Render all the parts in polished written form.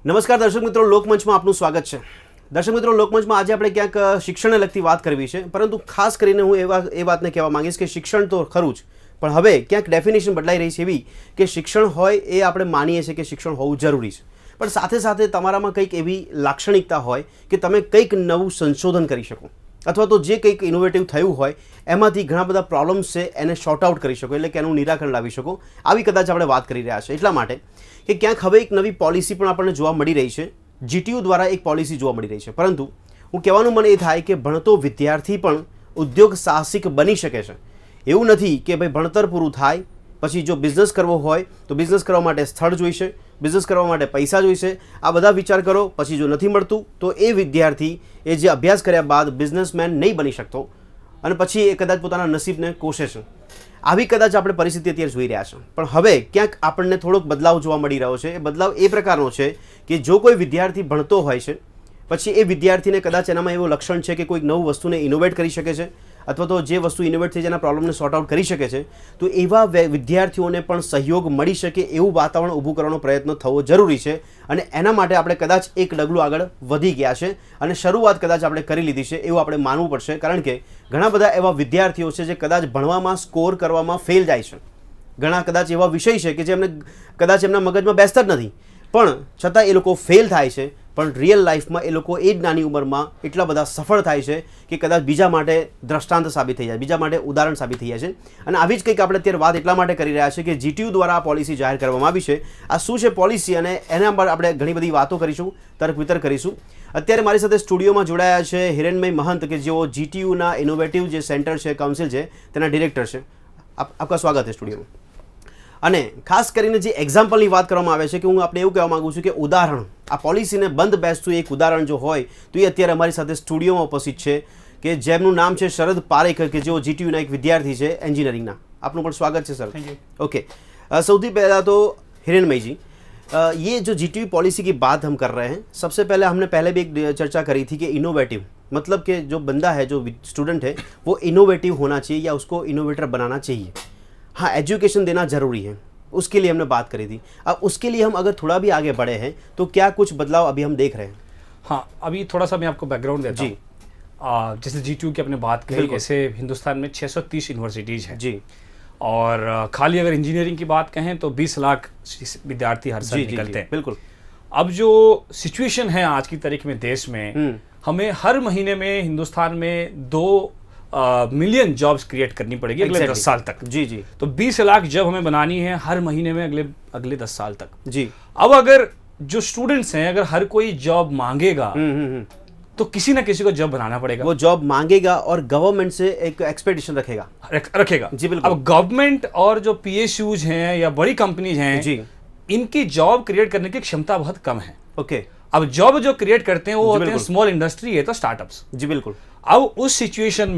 નમસ્કાર દર્શક મિત્રો, લોકમંચમાં આપનું સ્વાગત છે। દર્શક મિત્રો, લોકમંચમાં આજે આપણે ક્યાંક શિક્ષણને લગતી વાત કરવી છે, પરંતુ ખાસ કરીને હું એ વાતને કહેવા માંગીશ કે શિક્ષણ તો ખરું જ, પણ હવે ક્યાંક ડેફિનેશન બદલાઈ રહી છે એવી કે શિક્ષણ હોય એ આપણે માનીએ છીએ કે શિક્ષણ હોવું જરૂરી છે, પણ સાથે સાથે તમારામાં કંઈક એવી લાક્ષણિકતા હોય કે તમે કંઈક નવું સંશોધન કરી શકો, અથવા તો જે કંઈક ઇનોવેટિવ થયું હોય એમાંથી ઘણા બધા પ્રોબ્લેમ્સ છે એને શોર્ટ આઉટ કરી શકો, એટલે કે એનું નિરાકરણ લાવી શકો। આવી કદાચ આપણે વાત કરી રહ્યા છે એટલા માટે કે ક્યાંક હવે એક નવી પોલિસી પણ આપણને જોવા મળી રહી છે। જીટીયુ દ્વારા એક પોલિસી જોવા મળી રહી છે, પરંતુ હું કહેવાનું મને એ થાય કે ભણતો વિદ્યાર્થી પણ ઉદ્યોગ સાહસિક બની શકે છે। એવું નથી કે ભાઈ ભણતર પૂરું થાય પછી જો બિઝનેસ કરવો હોય તો બિઝનેસ કરવા માટે સ્થળ જોઈશે, બિઝનેસ કરવા માટે પૈસા જોઈશે, આ બધા વિચાર કરો, પછી જો નથી મળતું તો એ વિદ્યાર્થી એ જે અભ્યાસ કર્યા બાદ બિઝનેસમેન નહીં બની શકતો અને પછી એ કદાચ પોતાના નસીબને કોસે છે। આવી કદાચ આપણે પરિસ્થિતિ અત્યારે જોઈ રહ્યા છીએ, પણ હવે ક્યાંક આપણને થોડોક બદલાવ જોવા મળી રહ્યો છે। એ બદલાવ એ પ્રકારનો છે કે જો કોઈ વિદ્યાર્થી ભણતો હોય છે પછી એ વિદ્યાર્થીને કદાચ એનામાં એવું લક્ષણ છે કે કોઈક નવું વસ્તુને ઇનોવેટ કરી શકે છે, અથવા તો જે વસ્તુ ઇનોવેટ થઈ જેના પ્રોબ્લેમને સોર્ટ આઉટ કરી શકે છે, તો એવા વિદ્યાર્થીઓને પણ સહયોગ મળી શકે એવું વાતાવરણ ઊભું કરવાનો પ્રયત્ન થવો જરૂરી છે। અને એના માટે આપણે કદાચ એક ડગલું આગળ વધી ગયા છે અને શરૂઆત કદાચ આપણે કરી લીધી છે એવું આપણે માનવું પડશે, કારણ કે ઘણા બધા એવા વિદ્યાર્થીઓ છે જે કદાચ ભણવામાં સ્કોર કરવામાં ફેલ જાય છે, ઘણા કદાચ એવા વિષય છે કે જે એમને કદાચ એમના મગજમાં બેસતા જ નથી, પણ છતાં એ લોકો ફેલ થાય છે, પણ રિયલ લાઈફમાં એ લોકો એ જ નાની ઉંમરમાં એટલા બધા સફળ થાય છે કે કદાચ બીજા માટે દ્રષ્ટાંત સાબિત થઈ જાય, બીજા માટે ઉદાહરણ સાબિત થઈ જાય છે। અને આવી જ કંઈક આપણે અત્યારે વાત એટલા માટે કરી રહ્યા છીએ કે જીટીયુ દ્વારા આ પોલિસી જાહેર કરવામાં આવી છે। આ શું છે પોલિસી અને એના પર આપણે ઘણી બધી વાતો કરીશું, તર્ક વિતર્ક કરીશું। અત્યારે મારી સાથે સ્ટુડિયોમાં જોડાયા છે હિરેનભાઈ મહંત કે જેઓ જીટીયુના ઇનોવેટિવ જે સેન્ટર છે, કાઉન્સિલ છે, તેના ડિરેક્ટર છે। આપકા સ્વાગત છે સ્ટુડિયોમાં। અને ખાસ કરીને જે એક્ઝામ્પલની વાત કરવામાં આવે છે કે હું આપણે એવું કહેવા માગું છું કે ઉદાહરણ, આ પોલિસીને બંધ બેસતું એક ઉદાહરણ જો હોય તો એ અત્યારે અમારી સાથે સ્ટુડિયોમાં ઉપસ્થિત છે કે જેમનું નામ છે શરદ પારેખ કે જેઓ જીટીયુના એક વિદ્યાર્થી છે એન્જિનિયરિંગના। આપનું પણ સ્વાગત છે સર। ओके, સૌથી પહેલાં तो हिरेन भाई जी, ये जो जीटीयू पॉलिसी की बात हम कर रहे हैं, सबसे पहले हमने पहले भी एक चर्चा करी थी कि इनोवेटिव मतलब कि जो बंदा है, जो स्टूडेंट है, वो इनोवेटिव होना चाहिए या उसको इनोवेटर बनाना चाहिए। हाँ, एजुकेशन देना ज़रूरी है, उसके लिए हमने बात करी थी। अब उसके लिए हम अगर थोड़ा भी आगे बढ़े हैं तो क्या कुछ बदलाव अभी हम देख रहे हैं? हाँ, अभी थोड़ा सा मैं आपको बैकग्राउंड देता हूँ। जैसे जीटीयू की आपने बात कही, ऐसे हिंदुस्तान में 630 यूनिवर्सिटीज़ हैं जी, और खाली अगर इंजीनियरिंग की बात कहें तो 20 लाख विद्यार्थी हर साल निकलते हैं। बिल्कुल। अब जो सिचुएशन है आज की तारीख में देश में, हमें हर महीने में हिंदुस्तान में 2 मिलियन जॉब्स क्रिएट करनी पड़ेगी अगले 10 साल तक। जी जी। तो 20 लाख जॉब हमें बनानी है हर महीने में अगले 10 साल तक जी। अब अगर जो स्टूडेंट्स हैं, अगर हर कोई जॉब मांगेगा तो किसी ना किसी को जॉब बनाना पड़ेगा। वो जॉब मांगेगा और गवर्नमेंट से एक एक्सपेक्टेशन रखेगा जी। बिल्कुल। अब गवर्नमेंट और जो पीएसयूज हैं या बड़ी कंपनीज हैं जी, इनकी जॉब क्रिएट करने की क्षमता बहुत कम है। ओके। अब जॉब जो क्रिएट करते हैं वो होते हैं स्मॉल इंडस्ट्री है, तो स्टार्टअप्स जी। बिल्कुल। अब उस सिचुएशन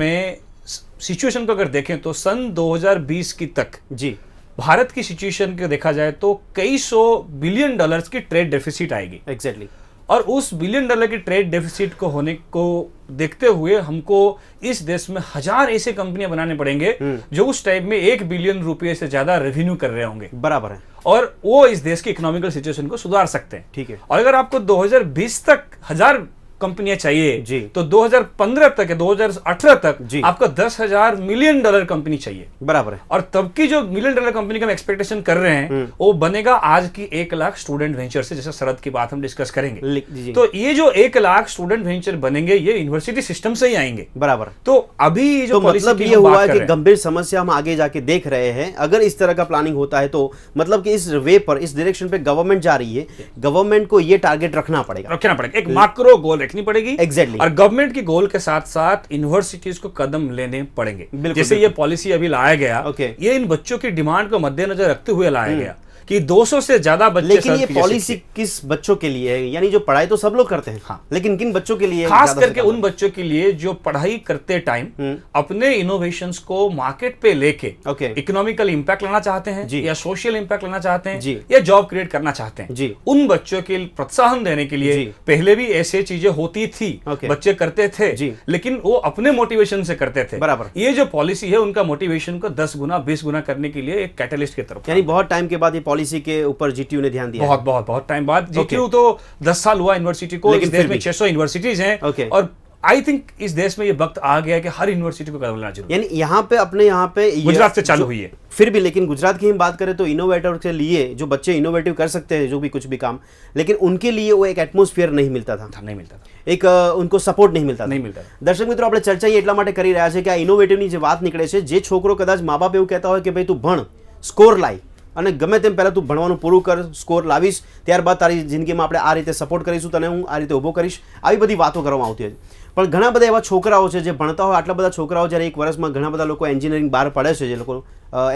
को अगर देखें तो सन 2020 की तक जी भारत की सिचुएशन को देखा जाए तो कई सौ बिलियन डॉलर्स की ट्रेड डेफिसिट आएगी। एग्जैक्टली। और उस बिलियन डॉलर की ट्रेड डेफिसिट को होने को देखते हुए हमको इस देश में 1000 ऐसे कंपनियां बनाने पड़ेंगे जो उस टाइम में 1 बिलियन रुपए से ज्यादा रेवेन्यू कर रहे होंगे। बराबर है। और वो इस देश की इकोनॉमिकल सिचुएशन को सुधार सकते हैं। ठीक है। और अगर आपको 2020 तक 1000 कंपनियां चाहिए जी, तो 2015 तक या 2018 तक जी आपको 10,000 मिलियन डॉलर कंपनी चाहिए। बराबर है। और तब की जो मिलियन डॉलर कंपनी का हम एक्सपेक्टेशन कर रहे हैं वो बनेगा आज की 1 लाख स्टूडेंट वेंचर से, जैसे शरद की बात हम डिस्कस करेंगे। तो ये जो 1 लाख स्टूडेंट वेंचर बनेंगे ये यूनिवर्सिटी सिस्टम से ही आएंगे। बराबर। तो अभी जो मतलब ये हुआ कि गंभीर समस्या हम आगे जाके देख रहे हैं। अगर इस तरह का प्लानिंग होता है तो मतलब कि इस वे पर, इस डायरेक्शन पे गवर्नमेंट जा रही है, गवर्नमेंट को ये टारगेट रखना पड़ेगा, एक मैक्रो गोल रखनी पड़ेगी। एग्जैक्टली। और गवर्नमेंट की गोल के साथ साथ यूनिवर्सिटीज को कदम लेने पड़ेंगे। जैसे ये पॉलिसी अभी लाया गया, ये इन बच्चों की डिमांड को मद्देनजर रखते हुए लाया गया कि 200 से ज्यादा बच्चे। लेकिन ये पॉलिसी किस बच्चों के लिए है? यानी जो पढ़ाई तो सब लोग करते हैं, हाँ, लेकिन किन बच्चों के लिए? खास करके उन बच्चों के लिए जो पढ़ाई करते टाइम अपने इनोवेशंस को मार्केट पे लेके इकोनॉमिकल इंपैक्ट लाना चाहते हैं या सोशल इंपैक्ट लाना चाहते हैं या जॉब क्रिएट करना चाहते हैं। उन बच्चों के प्रोत्साहन देने के लिए पहले भी ऐसे चीजें होती थी, बच्चे करते थे, लेकिन वो अपने मोटिवेशन से करते थे। बराबर। ये जो पॉलिसी है उनका मोटिवेशन को 10 गुना 20 गुना करने के लिए एक कैटलिस्ट की तरफ, यानी बहुत टाइम के बाद ये पॉलिसी के ऊपर जीटीयू ने ध्यान दिया? बहुत टाइम बाद। जीटीयू तो 10 साल हुआ यूनिवर्सिटी को, इस देश में 600 यूनिवर्सिटीज हैं और आई थिंक इस देश में ये वक्त आ गया है कि हर यूनिवर्सिटी को कदम लेना चाहिए। यानी यहाँ पे अपने यहाँ पे गुजरात से चालू हुई है फिर भी, लेकिन गुजरात की हम बात करें तो इनोवेटर के लिए जो बच्चे इनोवेटिव कर सकते हैं जो भी कुछ भी काम, लेकिन उनके लिए वो एक एटमोस्फियर नहीं मिलता था, एक उनको सपोर्ट नहीं मिलता था। દર્શક મિત્રો, આપણે ચર્ચા એટલા માટે કરી રહ્યા છે કે આ ઇનોવેટિવની જે વાત નીકળે છે, જે છોકરો કદાચ મા બાપ એવું કહેતા હોય કે ભાઈ તું ભણ, સ્કોર લાય અને ગમે તેમ પહેલાં તું ભણવાનું પૂરું કર, સ્કોર લાવીશ, ત્યારબાદ તારી જિંદગીમાં આપણે આ રીતે સપોર્ટ કરીશું, તને હું આ રીતે ઊભો કરીશ, આવી બધી વાતો કરવામાં આવતી હોય. પણ ઘણા બધા એવા છોકરાઓ છે જે ભણતા હોય, આટલા બધા છોકરાઓ જ્યારે એક વર્ષમાં ઘણા બધા લોકો એન્જિનિયરિંગ બહાર પડે છે, જે લોકો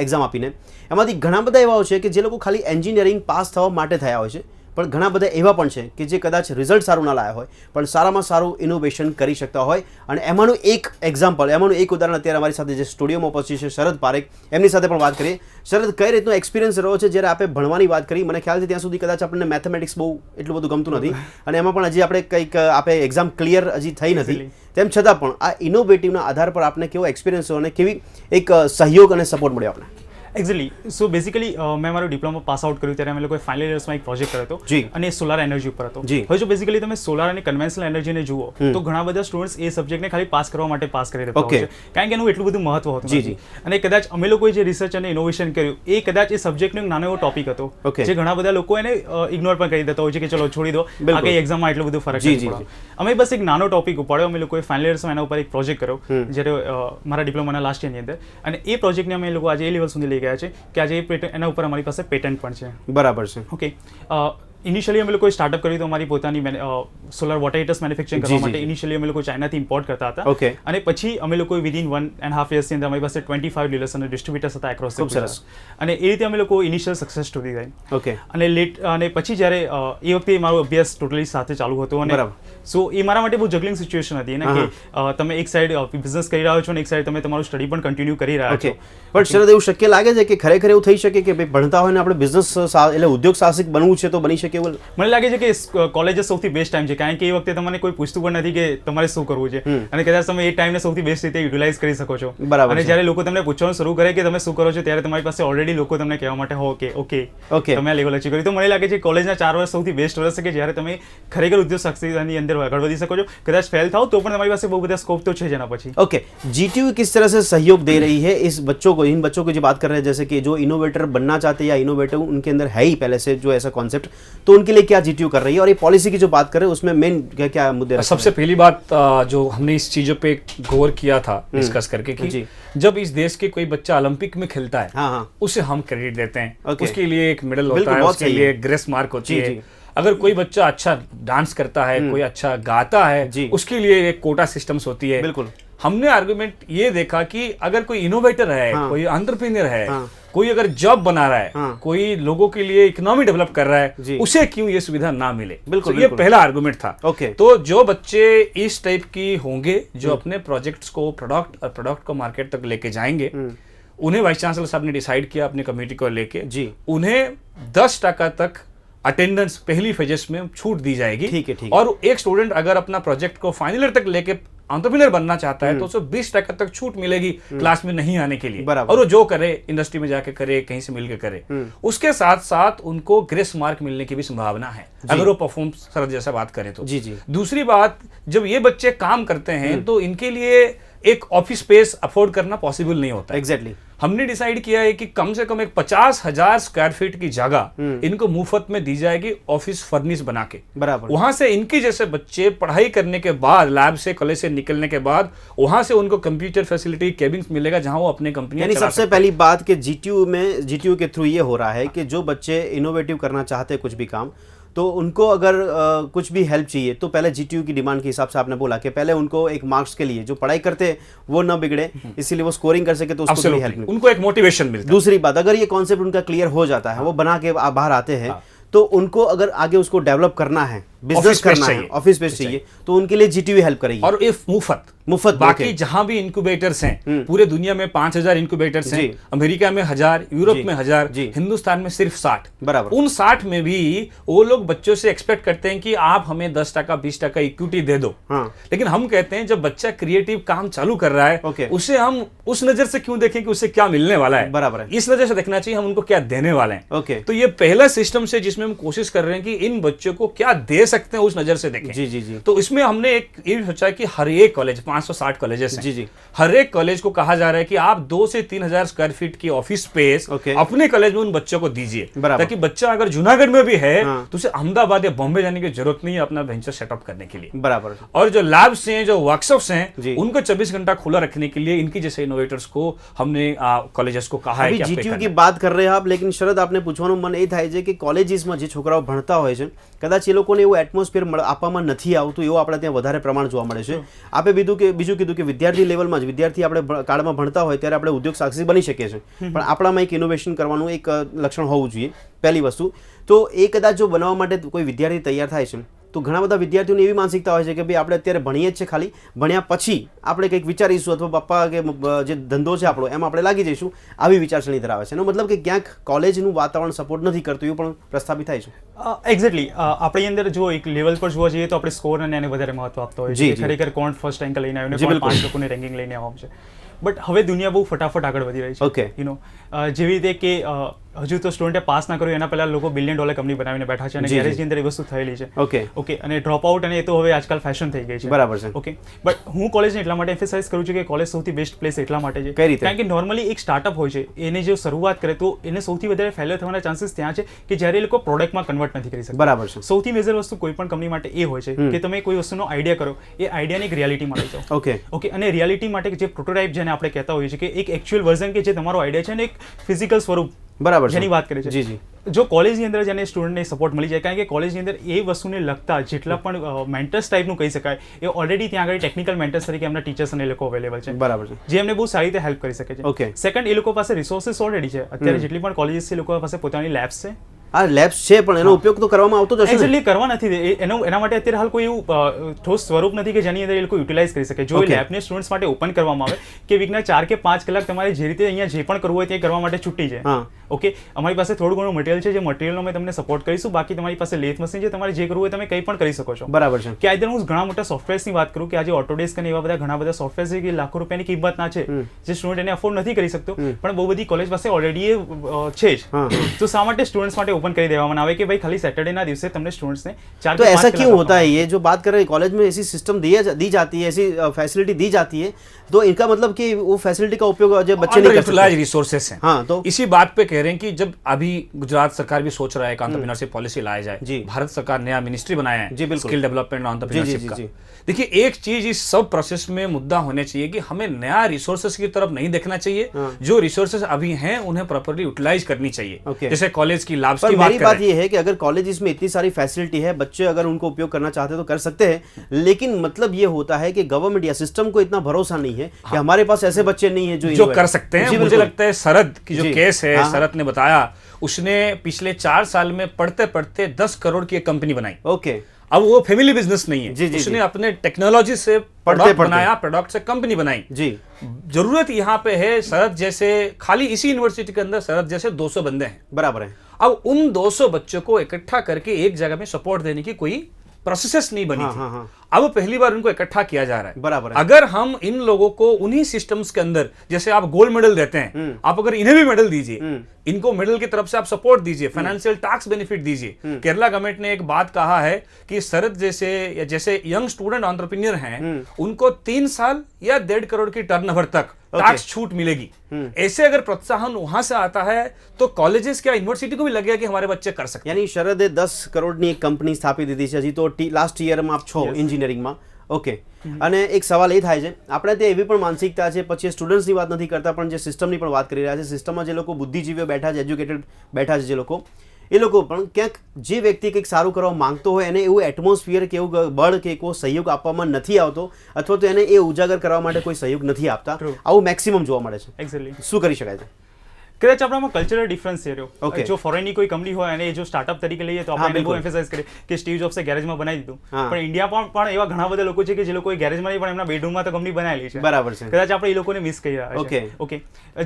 એક્ઝામ આપીને, એમાંથી ઘણા બધા એવા છે કે જે લોકો ખાલી એન્જિનિયરિંગ પાસ થવા માટે થયા હોય છે, પણ ઘણા બધા એવા પણ છે કે જે કદાચ રિઝલ્ટ સારું ના લાયા હોય પણ સારામાં સારું ઇનોવેશન કરી શકતા હોય. અને એમાંનું એક એક્ઝામ્પલ, એમાંનું એક ઉદાહરણ અત્યારે અમારી સાથે જે સ્ટુડિયોમાં ઉપસ્થિત છે શરદ પારેખ, એમની સાથે પણ વાત કરીએ. શરદ, કઈ રીતનો એક્સપિરિયન્સ રહ્યો છે જ્યારે આપણે ભણવાની વાત કરી? મને ખ્યાલ છે ત્યાં સુધી કદાચ આપણને મેથેમેટિક્સ બહુ એટલું બધું ગમતું નથી અને એમાં પણ હજી આપણે કંઈક આપણે એક્ઝામ ક્લિયર હજી થઈ નથી, તેમ છતાં પણ આ ઇનોવેટિવના આધાર પર આપણે કેવો એક્સપિરિયન્સ અને કેવી એક સહયોગ અને સપોર્ટ મળ્યો આપણે? એક્ઝેક્ટલી. સો બેસિકલી મેં મારું ડિપ્લોમા પાસ આઉટ કર્યું ત્યારે અમે લોકોએ ફાઇનલ યર્સમાં એક પ્રોજેક્ટ કર્યો હતો અને સોલાર એનર્જી ઉપર હતો. હવે જો બેસિકલી તમે સોલાર અને કન્વેન્શનલ એનર્જીને જુઓ તો ઘણા બધા સ્ટુડન્ટ્સ એ સબ્જેક્ટને ખાલી પાસ કરવા માટે પાસ કરી દેતા હોય છે, કારણ કે એનું એટલું બધું મહત્વ હોતું નથી. અને કદાચ અમે લોકોએ જે રિસર્ચ અને ઇનોવેશન કર્યું એ કદાચ એ સબ્જેક્ટનો એક નાનો એવો ટોપિક હતો જે ઘણા બધા લોકો એને ઇગ્નોર પણ કરી દેતા હોય છે કે ચલો છોડી દો, આ કઈ એક્ઝામમાં એટલો બધો ફરક નથી પડતો. અમે બસ એક નાનો ટોપિક ઉપાડ્યો, અમે લોકોએ ફાઇનલ યર્સમાં એના ઉપર એક પ્રોજેક્ટ કર્યો જ્યારે મારા ડિપ્લોમાના લાસ્ટ યરની અંદર, અને એ પ્રોજેક્ટને અમે લોકો આજે એ લેવલ સુધી લઈ ગયા છે કે આજે એના ઉપર અમારી પાસે પેટન્ટ પણ છે. બરાબર છે. ઓકે. ઇનિશિયલી અમે લોકોએ સ્ટાર્ટઅપ કર્યું તો અમારી પોતાની સોલર વોટર હીટર્સ મેન્યુફેક્ચરિંગ કરવા માટે ઇનિશિયલી અમે લોકો ચાઇનાથી ઇમ્પોર્ટ કરતા હતા, અને પછી અમે લોકો વિધિન 1.5 years ની અંદર અમારી પાસે 25 ડીલર્સ અને ડિસ્ટ્રીબ્યુટર્સ હતા એક્રોસ ધ ગુજરાત, અને એ રીતે અમે લોકો ઇનિશિયલ સક્સેસ સ્ટોરી થઈ. ઓકે. અને પછી જ્યારે એ વખતે મારો અભ્યાસ ટોટલી સાથે ચાલુ હતો, અને સો એ મારા માટે બહુ જગલિંગ સિચ્યુએશન હતી ને કે તમે એક સાઈડ બિઝનેસ કરી રહ્યા છો અને એક સાઈડ તમે તમારું સ્ટડી પણ કન્ટિન્યુ કરી રહ્યા છો. પણ શરદ, એવું શક્ય લાગે છે કે ખરેખર એવું થઈ શકે કે ભાઈ ભણતા હોય ને આપણે બિઝનેસ એટલે ઉદ્યોગ સાહસિક બનવું છે તો બની શકે એવું? મને લાગે છે કે કોલેજ સૌથી બેસ્ટ ટાઈમ છે, કારણ કે એ વખતે તમને કોઈ પૂછતું પણ નથી કે તમારે શું કરવું છે, અને કદાચ તમે એ ટાઈમને સૌથી બેસ્ટ રીતે યુટિલાઇઝ કરી શકો છો. અને જ્યારે લોકો તમને પૂછવાનું શરૂ કરે કે તમે શું કરો છો, ત્યારે તમારી પાસે ઓલરેડી લોકો તમને કહેવા માટે હો કે ઓકે તમે આ લેવલ અચીવ કર્યું. તો મને લાગે છે કોલેજના 4 વર્ષ સૌથી બેસ્ટ વર્ષ છે કે જ્યારે તમે ખરેખર ઉદ્યોગ સાહસિકતાની અંદર આગળ વધી શકો છો. કદાચ फेल થાઓ तो તમારી પાસે બહુ બધા સ્કોપ તો છે જેના પછી. ओके. जीटीयू किस तरह से सहयोग दे रही है इस बच्चों को, इन बच्चों को जो बात कर रहे हैं जैसे कि जो इनोवेटर बनना चाहते हैं या इनोवेटिव उनके अंदर है ही पहले से जो ऐसा कॉन्सेप्ट, तो उनके लिए क्या जीटीयू कर रही है और ये पॉलिसी की जो बात करें उसमें मेन क्या क्या मुद्दे? सबसे पहली बात जो हमने इस चीजों पे गौर किया था डिस्कस करके कि जब इस देश के कोई बच्चा ओलंपिक में खेलता है उसे हम क्रेडिट देते हैं, उसके लिए एक मेडल होता है, उसके लिए ग्रेस मार्क होती है. अगर कोई बच्चा अच्छा डांस करता है, कोई अच्छा गाता है, उसके लिए एक कोटा सिस्टम्स होती है. बिल्कुल. हमने आर्गुमेंट ये देखा कि अगर कोई इनोवेटर है, कोई एंटरप्रेन्योर है, कोई अगर जॉब बना रहा है, कोई लोगों के लिए इकोनॉमी डेवलप कर रहा है, उसे क्यों ये सुविधा ना मिले? बिल्कुल, तो ये पहला आर्गुमेंट था. ओके. तो जो बच्चे इस टाइप की होंगे जो अपने प्रोजेक्ट्स को प्रोडक्ट को मार्केट तक लेके जाएंगे, उन्हें वाइस चांसलर साहब ने डिसाइड किया अपनी कमेटी को लेके उन्हें 10% तक अटेंडेंस पहली फेजेस में छूट दी जाएगी. ठीक है. और एक स्टूडेंट अगर अपना प्रोजेक्ट को फाइनल ईयर तक लेके एंटरप्रेन्योर बनना चाहता है तो उसे 20% तक छूट मिलेगी क्लास में नहीं आने के लिए, और वो जो करे इंडस्ट्री में जाके करे, कहीं से मिलकर करे. उसके साथ साथ उनको ग्रेस मार्क मिलने की भी संभावना है अगर वो परफॉर्म सर जैसा बात करें तो. दूसरी बात, जब ये बच्चे काम करते हैं तो इनके लिए एक ऑफिस स्पेस अफोर्ड करना पॉसिबल नहीं होता. एग्जैक्टली. हमने डिसाइड किया है कि कम से कम एक 50,000 स्क्वायर फीट की जगह इनको मुफ्त में दी जाएगी ऑफिस फर्निश बना के. बराबर. वहां से इनकी जैसे बच्चे पढ़ाई करने के बाद, लैब से कॉलेज से निकलने के बाद, वहां से उनको कंप्यूटर फैसिलिटी केबिन्स मिलेगा जहां वो अपने कंपनी. यानी सबसे पहली बात कि जीटीयू के थ्रू ये हो रहा है कि जो बच्चे इनोवेटिव करना चाहते हैं कुछ भी काम, तो उनको अगर कुछ भी हेल्प चाहिए तो पहले जीटीयू की डिमांड के हिसाब से आपने बोला कि पहले उनको एक मार्क्स के लिए जो पढ़ाई करते हैं वो न बिगड़े, इसीलिए वो स्कोरिंग कर सके तो उसको भी हेल्प मिले, उनको एक मोटिवेशन मिलता है. दूसरी बात, अगर ये कॉन्सेप्ट उनका क्लियर हो जाता है, वो बना के बाहर आते हैं, तो उनको अगर आगे उसको डेवलप करना है बिजनेस करना है, ऑफिस बेस्ड चाहिए, तो उनके लिए जीटीयू हेल्प करेगी। और इफ मुफ्त बाकी जहां भी इंक्यूबेटर्स हैं, पूरे दुनिया में 5000 इंक्यूबेटर्स हैं, अमेरिका में 1000, यूरोप में 1000, हिंदुस्तान में सिर्फ 60। बराबर। उन 60 में भी वो लोग बच्चों से एक्सपेक्ट करते हैं कि आप हमें 10% 20% इक्विटी दे दो। लेकिन हम कहते हैं जब बच्चा क्रिएटिव काम चालू कर रहा है, उसे हम उस नजर से क्यों देखें कि उससे क्या मिलने वाला है। बराबर, इस नजर से देखना चाहिए हम उनको क्या देने वाले हैं। तो ये पहला सिस्टम से जिसमें हम कोशिश कर रहे हैं कि इन बच्चों को क्या दे सकते हैं उस नजर से देखें। जी जी जी। तो इसमें हमने एक ये सोचा कि हर एक कॉलेज, 560 कॉलेजेस हैं, जी जी, हर एक कॉलेज को कहा जा रहा है कि आप 2 से 3,000 स्क्वायर फीट की ऑफिस स्पेस अपने कॉलेज में उन बच्चों को दीजिए, ताकि बच्चा अगर जूनागढ़ में भी है तो उसे अहमदाबाद या बॉम्बे जाने की जरूरत नहीं है अपना वेंचर सेटअप करने के लिए। बराबर। और जो लैब्स हैं, जो वर्कशॉप्स हैं, उनको 24 घंटा खुला रखने के लिए इनकी जैसे इनोवेटर्स को हमने कॉलेजेस को कहा है कि जीटीयू की बात कर रहे हैं आप, लेकिन शरद आपने પૂછવાનું મન એ થાય છે કે કોલેજીસમાં જે છોકરાઓ ભણતા હોય છે કદાચ એ લોકોને એવું એટમોસ્ફિયર આપવામાં નથી આવતું, એવું આપણે ત્યાં વધારે પ્રમાણ જોવા મળે છે। આપે બીજું કીધું કે વિદ્યાર્થી લેવલમાં જ વિદ્યાર્થી આપણે કાળમાં ભણતા હોય ત્યારે આપણે ઉદ્યોગ સાહસી બની શકીએ છીએ, પણ આપણામાં એક ઇનોવેશન કરવાનું એક લક્ષણ હોવું જોઈએ, પહેલી વસ્તુ। તો એ કદાચ જો બનાવવા માટે કોઈ વિદ્યાર્થી તૈયાર થાય છે તો ઘણા બધા વિદ્યાર્થીઓની એવી માનસિકતા હોય છે કે ભાઈ આપણે અત્યારે ભણીએ જ છે, ખાલી ભણ્યા પછી આપણે કંઈક વિચારીશું અથવા પપ્પા કે જે ધંધો છે આપણો એમાં આપણે લાગી જઈશું, આવી વિચારસરણી ધરાવે છે। એનો મતલબ કે ક્યાંક કોલેજનું વાતાવરણ સપોર્ટ નથી કરતું એવું પણ પ્રસ્થાપિત થાય છે। એક્ઝેક્ટલી આપણી અંદર જો એક લેવલ પર જોવા જઈએ તો આપણે સ્કોર અને એને વધારે મહત્વ આપતો હોય છે, ખરેખર કોણ ફર્સ્ટ રેન્ક લઈને આવ્યું ને કોણ 5 લોકોની રેન્કિંગ લઈને આવવાનું છે। બટ હવે દુનિયા બહુ ફટાફટ આગળ વધી રહી છે, યુ નો, જેવી રીતે કે હજુ તો સ્ટુડન્ટે પાસ ના કર્યું એના પહેલા લોકો $1 બિલિયન કંપની બનાવીને બેઠા છે અને ગેરેજની અંદર એ વસ્તુ થયેલી છે। ઓકે, અને ડ્રોપ આઉટ અને એ તો હવે આજકાલ ફેશન થઈ ગઈ છે। બરાબર છે। ઓકે, બટ હું કોલેજને એટલા માટે એમ્ફેસાઇઝ કરું છું કે કોલેજ સૌથી બેસ્ટ પ્લેસ એટલા માટે છે કારણ કે નોર્મલી એક સ્ટાર્ટઅપ હોય છે, એને જો શરૂઆત કરે તો એને સૌથી વધારે ફેલિયર થવાના ચાન્સીસ ત્યાં છે કે જ્યારે એ લોકો પ્રોડક્ટમાં કન્વર્ટ નથી કરી શકતા। બરાબર છે। સૌથી મેજર વસ્તુ કોઈ પણ કંપની માટે એ હોય છે કે તમે કોઈ વસ્તુનો આઈડિયા કરો, એ આઈડિયાને એક રિયાલિટીમાં લઈ જાઓ। ઓકે, અને રિયાલિટી માટે જે પ્રોટોટાઇપ જેને આપણે કહેતા હોઈએ છીએ કે એક એકચ્યુઅલ વર્ઝન કે જે તમારો આઈડિયા છે ને એક ફિઝિકલ સ્વરૂપ, બરાબર, જેની વાત કરે છે। જી જી। જો કોલેજની અંદર જેને સ્ટુડન્ટને સપોર્ટ મળી જાય, કારણ કે કોલેજની અંદર એ વસ્તુને લગતા જેટલા પણ મેન્ટર્સ ટાઈપનું કહી શકાય એ ઓલરેડી ત્યાં આગળ ટેકનિકલ મેન્ટર્સ તરીકે એમના ટીચર્સ અને એ લોકો અવેલેબલ છે। બરાબર છે, જે એમને બહુ સારી રીતે હેલ્પ કરી શકે છે। ઓકે, સેકન્ડ, એ લોકો પાસે રિસોર્સિસ ઓલરેડી છે। અત્યારે જેટલી પણ કોલેજીસ છે એ લોકો પાસે પોતાની લેબ્સ છે। આ લેબ્સ છે પણ એનો ઉપયોગ તો કરવામાં આવતો જ હશે। એક્ચ્યુઅલી કરવા નથી, એના માટે અત્યારે હાલ કોઈ એવું ઠોસ સ્વરૂપ નથી કે જેની અંદર એ લોકો યુટિલાઇઝ કરી શકે। જો એ લેબને સ્ટુડન્ટ્સ માટે ઓપન કરવામાં આવે કે વીકના 4 કે 5 કલાક તમારે જે રીતે અહીંયા જે પણ કરવું હોય તે કરવા માટે છૂટી છે। ઓકે, અમારી પાસે થોડું ઘણું મટીરિયલ છે, જે મટીરિયલનો અમે તમને સપોર્ટ કરીશું, બાકી તમારી પાસે લેથ મશીન છે, તમારે જે કરવું હોય તમે કંઈ પણ કરી શકો છો। બરાબર છે। કે આઈધર હું ઘણા મોટા સોફ્ટવેર્સની વાત કરું કે આજે ઓટોડેસ્ક અને એવા બધા ઘણા બધા સોફ્ટવેર છે કે લાખો રૂપિયાની કિંમતના છે, જે સ્ટુડન્ટ એને અફોર્ડ નથી કરી શકતો, પણ બહુ બધી કોલેજ પાસે ઓલરેડી એ છે જ। તો શા માટે સ્ટુડન્ટ્સ માટે ઓપન કરી દેવામાં આવે કે भाई खाली सैटरडे ना દિવસે તમને स्टूडेंट्स ने 4 तो ऐसा क्यों होता है? ये जो बात कर रहे हैं कॉलेज में ऐसी सिस्टम दी जाती है, ऐसी फैसिलिटी दी जाती है, तो इनका मतलब कि वो फैसिलिटी का उपयोग जो बच्चे नहीं कर सकते, रिसोर्सेस हैं। हाँ, तो इसी बात पे कह रहे हैं कि जब अभी गुजरात सरकार भी सोच रहा है कि एंटरप्रेन्योरशिप पॉलिसी लाया जाए, भारत सरकार नया मिनिस्ट्री बनाया है स्किल डेवलपमेंट और एंटरप्रेन्योरशिप का। देखिए, एक चीज इस सब प्रोसेस में मुद्दा होने चाहिए कि हमें नया रिसोर्सेस की तरफ नहीं देखना चाहिए, जो रिसोर्सेस अभी हैं उन्हें प्रॉपर्ली यूटिलाइज करनी चाहिए। जैसे कॉलेज की लैब्स की बात बात ये है कि अगर कॉलेज में इतनी सारी फैसिलिटी है, बच्चे अगर उनको उपयोग करना चाहते हैं तो कर सकते हैं, लेकिन मतलब ये होता है कि गवर्नमेंट या सिस्टम को इतना भरोसा नहीं है कि हमारे पास ऐसे बच्चे नहीं है जो कर सकते हैं। मुझे लगता है शरद की जो केस है, शरद ने बताया, उसने पिछले 4 साल में पढ़ते पढ़ते 10 करोड़ की एक कंपनी बनाई। ओके, अब वो फैमिली बिजनेस नहीं है, उसने अपने टेक्नोलॉजी से प्रोडक्ट बनाया, प्रोडक्ट से कंपनी बनाई। जी, जरूरत यहाँ पे है शरद जैसे, खाली इसी यूनिवर्सिटी के अंदर शरद जैसे 200 बंदे हैं। बराबर है। अब उन 200 बच्चों को इकट्ठा करके एक जगह में सपोर्ट देने की कोई प्रोसेस नहीं बनी थी। अब पहली बार उनको इकट्ठा किया जा रहा है। बराबर है। अगर हम इन लोगों को उन्हीं सिस्टम्स के अंदर, जैसे आप गोल्ड मेडल देते हैं, आप अगर इन्हें भी मेडल दीजिए, इनको मेडल की तरफ से आप सपोर्ट दीजिए, फाइनेंशियल टैक्स बेनिफिट दीजिए। केरला गवर्नमेंट ने एक बात कहा है कि शरद जैसे यंग स्टूडेंट एंटरप्रेन्योर हैं, उनको 3 साल या 1.5 करोड़ की टर्नओवर तक टैक्स छूट मिलेगी। ऐसे अगर प्रोत्साहन वहां से आता है तो कॉलेजेस क्या यूनिवर्सिटी को भी लगेगा कि हमारे बच्चे कर सकते हैं। यानी शरदे 10 કરોડની એક કંપની સ્થાપી દીધી છે, હજી તો લાસ્ટ યરમાં આપ છો એન્જિનિયરિંગમાં। ઓકે, અને એક સવાલ એ થાય છે, આપણે ત્યાં એવી પણ માનસિકતા છે, પછી સ્ટુડન્ટ્સની વાત નથી કરતા પણ જે સિસ્ટમની પણ વાત કરી રહ્યા છે, સિસ્ટમમાં જે લોકો બુદ્ધિજીવીઓ બેઠા છે, એજ્યુકેટેડ બેઠા છે જે લોકો, એ લોકો પણ ક્યાંક જે વ્યક્તિ કંઈક સારું કરવા માંગતો હોય એને એવું એટમોસ્ફિયર કે એવું બળ કે કોઈ સહયોગ આપવામાં નથી આવતો, અથવા તો એને એ ઉજાગર કરવા માટે કોઈ સહયોગ નથી આપતા, આવું મેક્સિમમ જોવા મળે છે। એક્ઝેક્ટલી। શું કરી શકાય છે? કદાચ આપણામાં કલ્ચરલ ડિફરન્સ છે રહ્યો. Okay. જો ફોરેનની કોઈ કંપની હોય અને જો સ્ટાર્ટઅપ તરીકે લઈએ તો આપણે બહુ એમ્ફેસાઇઝ કરીએ કે સ્ટીવ જોબ્સે ગેરેજમાં બનાવી દીધું, પણ ઇન્ડિયામાં પણ એવા ઘણા બધા લોકો છે કે જે લોકોએ ગેરેજમાં નહીં પણ એમના બેડરૂમમાં તો કંપની બનાવેલી છે. બરાબર છે. કદાચ આપણે એ લોકોને મિસ કરી રહ્યા છે. ઓકે,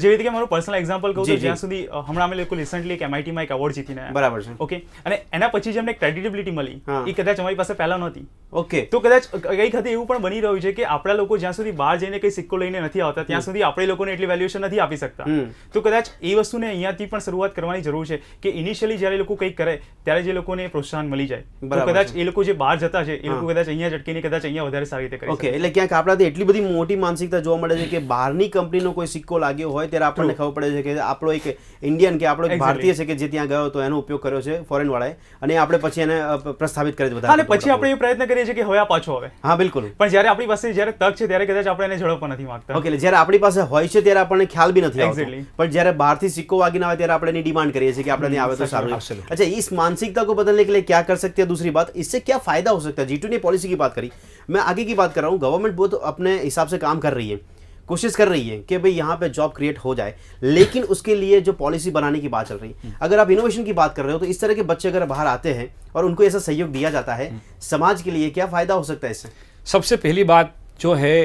જેવી રીતે કે મારું પર્સનલ એક્ઝામ્પલ કહું તો જ્યાં સુધી હમણાં અમે લોકો રિસન્ટલી એક MIT માં એક એવોર્ડ જીતીને આવ્યા. બરાબર છે. ઓકે, અને એના પછી જે અમને ક્રેડિબિલિટી મળી એ કદાચ અમારી પાસે પહેલા નહોતી. ઓકે, તો કદાચ કઈ ખાતે એવું પણ બની રહ્યું છે કે આપણા લોકો જ્યાં સુધી બહાર જઈને કઈ સિક્કો લઈને નથી આવતા ત્યાં સુધી આપણે લોકોને એટલી વેલ્યુએશન નથી આપી શકતા. તો કદાચ એ વસ્તુને અહીંયાથી પણ શરૂઆત કરવાની જરૂર છે કે ઇનિશિયલી જ્યારે લોકો કંઈક કરે ત્યારે જે લોકોને પ્રોત્સાહન મળી જાય તો કદાચ એ લોકો જે બહાર જતા છે એ લોકો કદાચ અહીંયા જ અટકીને કદાચ અહીંયા વધારે સારી રીતે કરી શકે. ઓકે, એટલે ક્યાંક આપણાથી એટલી બધી મોટી માનસિકતા જોવા મળે છે કે બહારની કંપનીનો કોઈ સિક્કો લાગ્યો હોય ત્યારે આપણને ખબર પડે છે કે આપણો એક ઇન્ડિયન કે આપણો એક ભારતીય છે કે જે ત્યાં ગયો તો એનો ઉપયોગ કર્યો છે ફોરેન વાળાએ અને આપણે પછી એને પ્રસ્થાપિત કરી દીધું. અને પછી આપણે એ પ્રયત્ન કરીએ છીએ કે હવે આ પાછો આવે. હા, બિલકુલ. પણ જ્યારે આપણી પાસે જ્યારે તક છે ત્યારે કદાચ આપણે એને ઝડપવા નથી માંગતા. ઓકે, જ્યારે આપણી પાસે હોય છે ત્યારે આપણને ખ્યાલ બી નથી આવતો, પણ જ્યારે બહારથી સિક્કો વાગીને આવે ત્યારે આપણે એની ડિमांड કરીએ છીએ कि આપણે ત્યાં આવે तो सारू. अच्छा, इस मानसिकता को बदलने के लिए क्या कर सकते हैं? दूसरी बात, इससे क्या फायदा हो सकता है? G2 ने पॉलिसी की बात करी, मैं आगे की बात कर रहा हूँ. गवर्नमेंट बहुत अपने हिसाब से काम कर रही है, कोशिश कर रही है कि भाई यहाँ पे जॉब क्रिएट हो जाए, लेकिन उसके लिए जो पॉलिसी बनाने की बात चल रही है, अगर आप इनोवेशन की बात कर रहे हो तो इस तरह के बच्चे अगर बाहर आते हैं और उनको ऐसा सहयोग दिया जाता है, समाज के लिए क्या फायदा हो सकता है इससे? सबसे पहली बात जो है,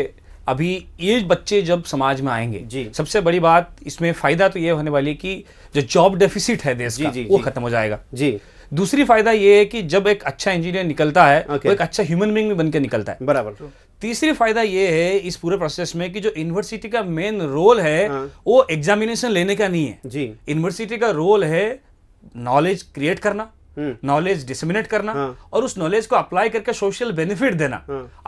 अभी ये बच्चे जब समाज में आएंगे जी, सबसे बड़ी बात इसमें फायदा तो ये होने वाली है कि जो जॉब डेफिसिट है देश का वो खत्म हो जाएगा जी. दूसरी फायदा ये है कि जब एक अच्छा इंजीनियर निकलता है वो एक अच्छा ह्यूमन बीइंग भी बनकर निकलता है. बराबर. तीसरी फायदा ये है इस पूरे प्रोसेस में कि जो यूनिवर्सिटी का मेन रोल है वो एग्जामिनेशन लेने का नहीं है जी. यूनिवर्सिटी का रोल है नॉलेज क्रिएट करना, नॉलेज डिसमिनेट करना और उस नॉलेज को अप्लाई करके सोशल बेनिफिट देना.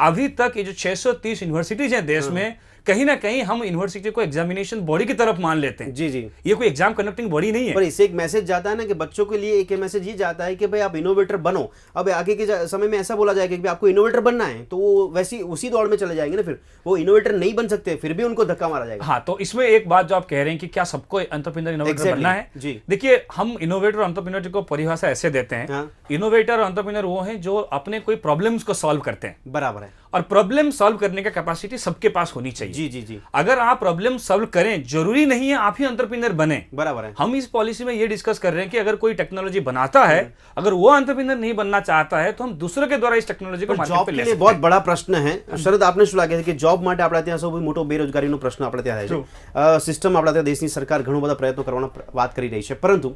अभी तक ये जो 630 यूनिवर्सिटीज हैं देश में, कहीं ना कहीं हम यूनिवर्सिटी को एग्जामिनेशन बॉडी की तरफ मान लेते हैं. जी जी, ये कोई एग्जाम कंडक्टिंग बॉडी नहीं है. पर इससे एक मैसेज जाता है ना कि बच्चों के लिए एक मैसेज ये जाता है कि भाई आप इनोवेटर बनो. अब आगे के समय में ऐसा बोला जाएगा कि आपको इनोवेटर बनना है तो वो वैसी उसी दौड़ में चले जाएंगे ना, फिर वो इनोवेटर नहीं बन सकते, फिर भी उनको धक्का मारा जाएगा. हाँ, तो इसमें एक बात जो आप कह रहे हैं कि क्या सबको एंटरप्रेन्योर इनोवेटर बनना है जी. देखिए, हम इनोवेटर और एंटरप्रेन्योर को परिभाषा ऐसे देते हैं, इनोवेटर और एंटरप्रेन्योर वो हैं जो अपने कोई प्रॉब्लम्स को सॉल्व करते हैं. बराबर है. और प्रॉब्लम सॉल्व करने का कैपेसिटी सबके पास होनी चाहिए. जी जी जी. अगर आप प्रॉब्लम सॉल्व करें, जरूरी नहीं है आप ही एंटरप्रेन्योर बने. बराबर है. हम इस पॉलिसी में ये डिस्कस कर रहे हैं कि अगर कोई टेक्नोलॉजी बनाता है, अगर वो एंटरप्रेन्योर नहीं बनना चाहता है तो हम दूसरे के द्वारा इस टेक्नोलॉजी को मार्केट पे ले सकते हैं. बहुत बड़ा प्रश्न है शरद, आपने શું લાગે છે કે જોબ માટે આપણા ત્યાં સૌથી મોટો બેરોજગારીનો પ્રશ્ન આપણે ત્યાં થાય છે. સિસ્ટમ આપણા ત્યાં દેશની સરકાર ઘણો બધા પ્રયત્નો કરવાનો વાત કરી રહી છે, પરંતુ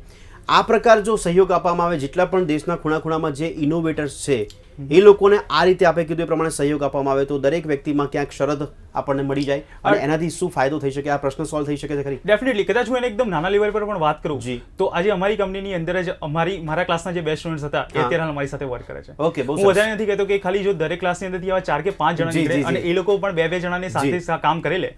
આ પ્રકાર જો સહયોગ આપવામાં આવે, જેટલા પણ દેશના ખૂણા ખૂણામાં જે ઇનોવેટર્સ છે એ લોકોને આ રીતે આપણે કીધું એ પ્રમાણે સહયોગ આપવામાં આવે તો દરેક વ્યક્તિમાં ક્યાંક શરદ આપણને મળી જાય અને એનાથી શું ફાયદો થઈ શકે, આ પ્રશ્ન સોલ્વ થઈ શકે છે ખરી? ડેફિનેટલી. કદાચ હું એને એકદમ નાના લેવલ પર પણ વાત કરું તો આજે અમારી કંપનીની અંદર જ મારા ક્લાસના જે બેસ્ટ સ્ટુડન્ટ્સ હતા એ અત્યારે અમારી સાથે વર્ક કરે છે. ઓકે, હું વધારે નથી કહેતો કે ખાલી જો દરેક ક્લાસની અંદરથી આવા 4 કે 5 જણા નીકળે અને એ લોકો પણ 2 જણાને સાથે કામ કરે લે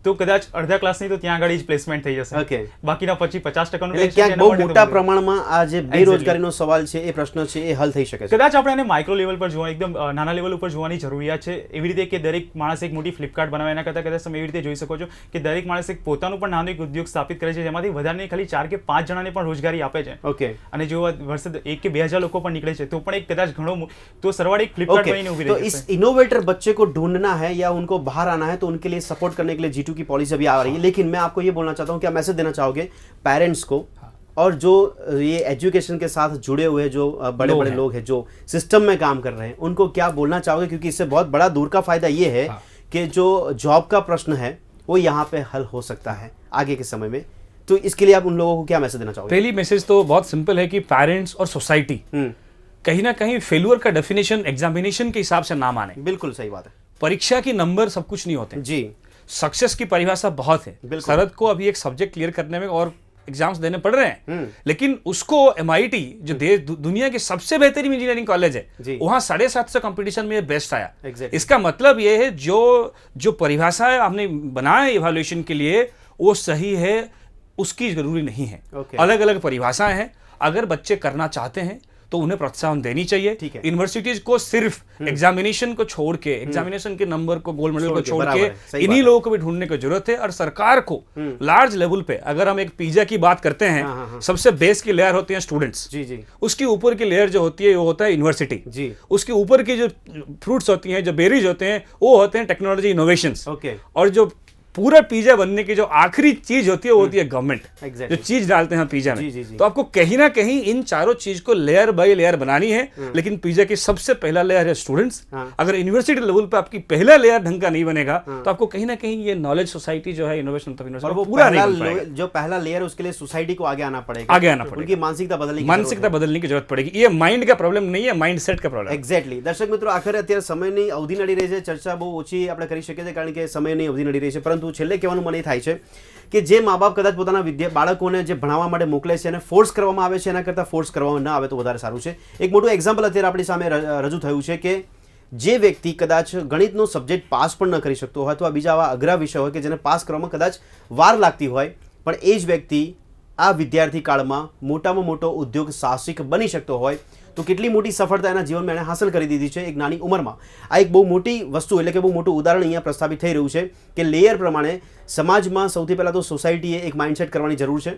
તો કદાચ અડધા ક્લાસની તો ત્યાં આગળ જ પ્લેસમેન્ટ થઈ જશે. ઓકે, બાકીના પછી 50% ક્યાંક બહુ મોટા પ્રમાણમાં આ જે બેરોજગારીનો સવાલ છે એ પ્રશ્ન છે એ હલ થઈ શકે છે. કદાચ આપણે એને માઇક્રો લેવલ પર જોવા, એકદમ નાના લેવલ ઉપર જોવાની જરૂરિયાત છે. એવી રીતે કે દરેક માણસ એક મોટી ફ્લિપકાર્ટ બનાવે એના કરતાં કદાચ તમે એવી રીતે જોઈ શકો છો કે દરેક માણસ એક પોતાનું પણ નાનું એક ઉદ્યોગ સ્થાપિત કરે છે જેમાંથી વધારે ખાલી 4 કે 5 જણાને પણ રોજગારી આપે છે. ઓકે, અને જો વર્ષે 1 કે 2000 લોકો પણ નીકળે છે તો પણ એક કદાચ ઘણો તો સરવાળે એક ફ્લિપકાર્ટ બનીને ઊભી રહે છે. तो इस इनोवेटर बच्चे को ढूंढना है या उनको बाहर आना है तो उनके लिए सपोर्ट करने के लिए G2 की पॉलिसी अभी आ रही है, लेकिन मैं आपको ये बोलना चाहता हूँ, क्या मैसेज देना चाहोगे पेरेंट्स को और जो ये एजुकेशन के साथ जुड़े हुए जो बड़े बड़े लोग हैं जो सिस्टम में काम कर रहे हैं, उनको क्या बोलना चाहोगे? क्योंकि इससे बहुत बड़ा दूर का फायदा ये है कि जो जॉब का प्रश्न है वो यहाँ पे हल हो सकता है आगे के समय में. तो इसके लिए आप उन लोगों को क्या मैसेज देना चाहोगे? पहली मैसेज तो बहुत सिंपल है कि पेरेंट्स और सोसाइटी कहीं ना कहीं फेल्यूर का डेफिनेशन एग्जामिनेशन के हिसाब से ना माने. बिल्कुल सही बात है. परीक्षा की नंबर सब कुछ नहीं होते जी. सक्सेस की परिभाषा बहुत है. शरद को अभी एक सब्जेक्ट क्लियर करने में और एग्जाम्स देने पड़ रहे हैं, लेकिन उसको MIT जो दुनिया के सबसे बेहतरीन इंजीनियरिंग कॉलेज है वहां 750 कंपटीशन में बेस्ट आया. इसका मतलब ये है जो परिभाषा है आपने बनाया है इवैल्यूएशन के लिए वो सही है, उसकी जरूरी नहीं है. अलग अलग परिभाषाएं हैं. अगर बच्चे करना चाहते हैं तो उन्हें प्रोत्साहन देनी चाहिए. यूनिवर्सिटीज को सिर्फ एग्जामिनेशन को छोड़ के, एग्जामिनेशन के नंबर को, गोल्ड मेडल को छोड़ के इन्हीं लोगों को भी ढूंढने की जरूरत है. और सरकार को लार्ज लेवल पे, अगर हम एक पिज्जा की बात करते हैं, सबसे बेस की लेयर होती है स्टूडेंट्स जी जी. उसकी ऊपर की लेयर जो होती है वो होता है यूनिवर्सिटी जी. उसके ऊपर की जो फ्रूट्स होती हैं, जो बेरीज होते हैं वो होते हैं टेक्नोलॉजी इनोवेशंस. और जो पूरा पिज्जा बनने की जो आखिरी चीज होती है वो होती है गवर्नमेंट, जो चीज डालते हैं पिज्जा में। तो आपको कहीं ना कहीं इन चारों चीज को लेयर बाय लेयर बनानी है, लेकिन पिज्जा की सबसे पहला लेयर है स्टूडेंट्स। अगर यूनिवर्सिटी लेवल पे आपकी पहला लेयर ढंग का नहीं बनेगा तो आपको कहीं ना कहीं ये नॉलेज सोसाइटी जो है इनोवेशन पूरा जो पहला लेयर उसके लिए सोसाइटी को आगे आना पड़ेगा, उनकी मानसिकता बदलने की जरूरत पड़ेगी। ये माइंड का प्रॉब्लम नहीं है, माइंड सेट का प्रॉब्लम। एक्ઝેક્ટલી। દર્શક મિત્રો, આખરે અત્યારે સમયની અવધિ નડી રહી છે, ચર્ચા બહુ ઓછી આપણે કરી શકીએ છીએ કારણ કે સમયની અવધિ નડી રહી છે, પરંતુ છેલ્લે કહેવાનું મને થાય છે કે જે મા બાપ કદાચ પોતાના બાળકોને જે ભણાવવા માટે મોકલે છે અને ફોર્સ કરવામાં આવે છે એના કરતાં ફોર્સ કરવામાં ન આવે તો વધારે સારું છે। એક મોટું એક્ઝામ્પલ અત્યારે આપણી સામે રજૂ થયું છે કે જે વ્યક્તિ કદાચ ગણિતનો સબ્જેક્ટ પાસ પણ ન કરી શકતો હોય અથવા બીજા આવા અઘરા વિષય હોય કે જેને પાસ કરવામાં કદાચ વાર લાગતી હોય, પણ એ જ વ્યક્તિ આ વિદ્યાર્થી કાળમાં મોટામાં મોટો ઉદ્યોગ સાહસિક બની શકતો હોય તો કેટલી મોટી સફળતા એના જીવનમાં એણે હાંસલ કરી દીધી છે એક નાની ઉંમરમાં। આ એક બહુ મોટી વસ્તુ એટલે કે બહુ મોટું ઉદાહરણ અહીંયા પ્રસ્થાપિત થઈ રહ્યું છે કે લેયર પ્રમાણે સમાજમાં સૌથી પહેલાં તો સોસાયટીએ એક માઇન્ડસેટ કરવાની જરૂર છે।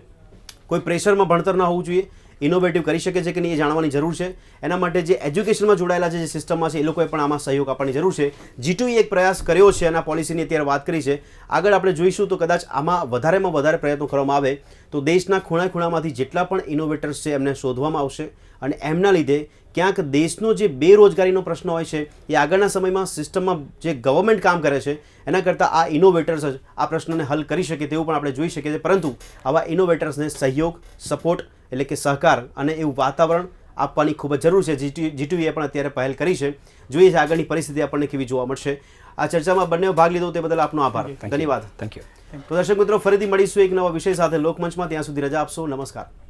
કોઈ પ્રેશરમાં ભણતર ન હોવું જોઈએ, ઇનોવેટિવ કરી શકે છે કે નહીં એ જાણવાની જરૂર છે। એના માટે જે એજ્યુકેશનમાં જોડાયેલા છે, જે સિસ્ટમમાં છે, એ લોકોએ પણ આમાં સહયોગ આપવાની જરૂર છે। G2E એક પ્રયાસ કર્યો છે અને આ પોલિસીની અત્યારે વાત કરી છે, આગળ આપણે જોઈશું તો કદાચ આમાં વધારેમાં વધારે પ્રયત્નો કરવામાં આવે તો દેશના ખૂણા ખૂણામાંથી જેટલા પણ ઇનોવેટર્સ છે એમને શોધવામાં આવશે અને એમના લીધે ક્યાંક દેશનો જે બેરોજગારીનો પ્રશ્ન હોય છે એ આગળના સમયમાં સિસ્ટમમાં જે ગવર્મેન્ટ કામ કરે છે એના કરતાં આ ઇનોવેટર્સ જ આ પ્રશ્નને હલ કરી શકે તેવું પણ આપણે જોઈ શકીએ છીએ। પરંતુ આવા ઇનોવેટર્સને સહયોગ, સપોર્ટ એટલે કે સહકાર અને એવું વાતાવરણ આપવાની ખૂબ જ જરૂર છે। G2E પણ અત્યારે પહેલ કરી છે, જોઈએ છે આગળની પરિસ્થિતિ આપણને કેવી જોવા મળશે। આ ચર્ચામાં બંને ભાગ લીધો તે બદલ આપનો આભાર, ધન્યવાદ। Thank you. તો દર્શક મિત્રો, ફરીથી મળીશું એક નવા વિષય સાથે લોકમંચમાં, ત્યાં સુધી રજા આપશો, નમસ્કાર।